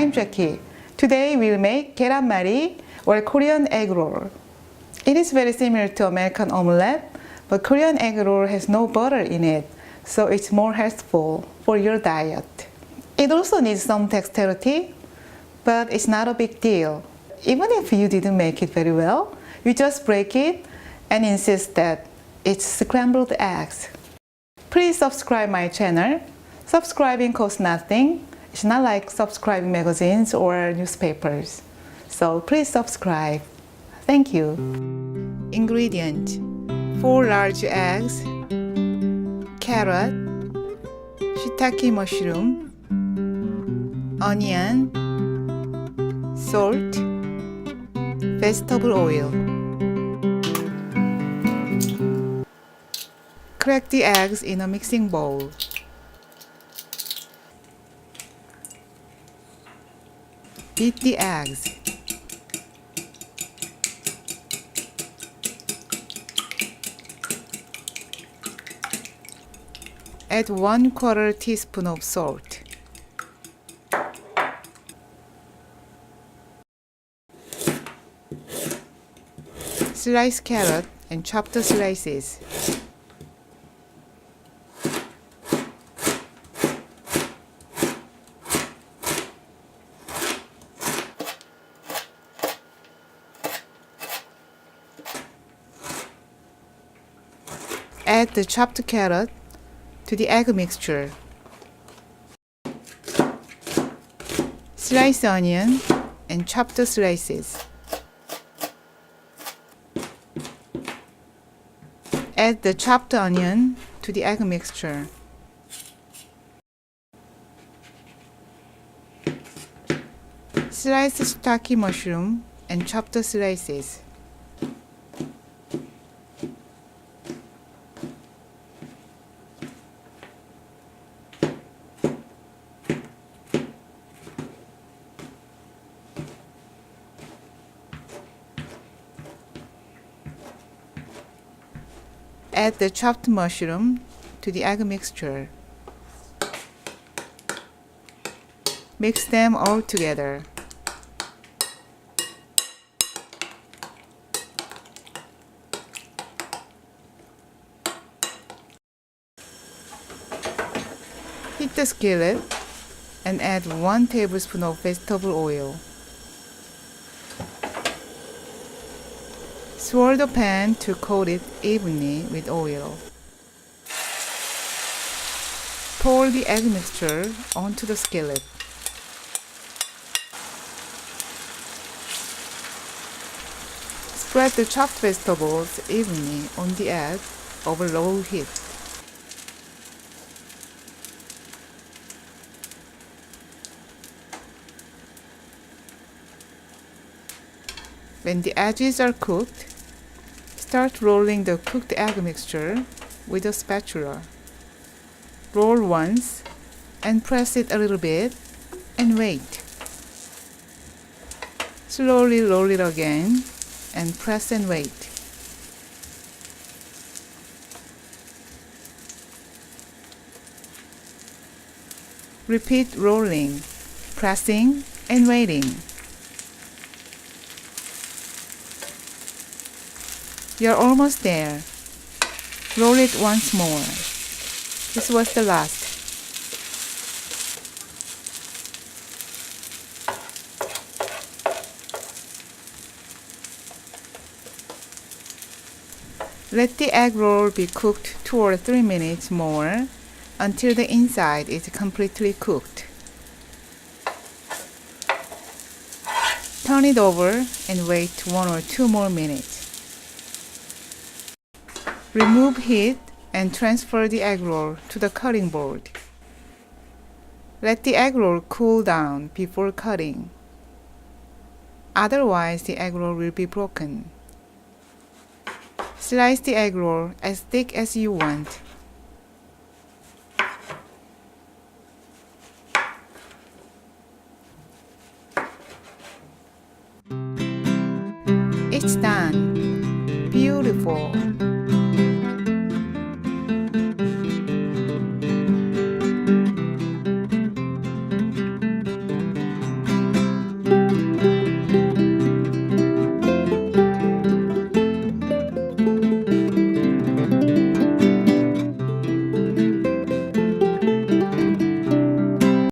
I'm Jackie. Today we'll make 계란말이 or Korean egg roll. It is very similar to American omelette, but Korean egg roll has no butter in it, so it's more healthful for your diet. It also needs some dexterity, but it's not a big deal. Even if you didn't make it very well, you just break it and insist that it's scrambled eggs. Please subscribe my channel. Subscribing costs nothing. It's not like subscribing magazines or newspapers. So please subscribe. Thank you. Ingredient: 4 large eggs, carrot, shiitake mushroom, onion, salt, vegetable oil. Crack the eggs in a mixing bowl. Beat the eggs. Add 1/4 teaspoon of salt. Slice carrot and chop the slices. Add the chopped carrot to the egg mixture. Slice onion and chop the slices. Add the chopped onion to the egg mixture. Slice shiitake mushroom and chop the slices. Add the chopped mushroom to the egg mixture. Mix them all together. Heat the skillet and add 1 tablespoon of vegetable oil. Swirl the pan to coat it evenly with oil. Pour the egg mixture onto the skillet. Spread the chopped vegetables evenly on the egg over low heat. When the edges are cooked, start rolling the cooked egg mixture with a spatula. Roll once and press it a little bit and wait. Slowly roll it again and press and wait. Repeat rolling, pressing and waiting. You're almost there. Roll it once more. This was the last. Let the egg roll be cooked 2 or 3 minutes more until the inside is completely cooked. Turn it over and wait 1 or 2 more minutes. Remove heat and transfer the egg roll to the cutting board. Let the egg roll cool down before cutting. Otherwise, the egg roll will be broken. Slice the egg roll as thick as you want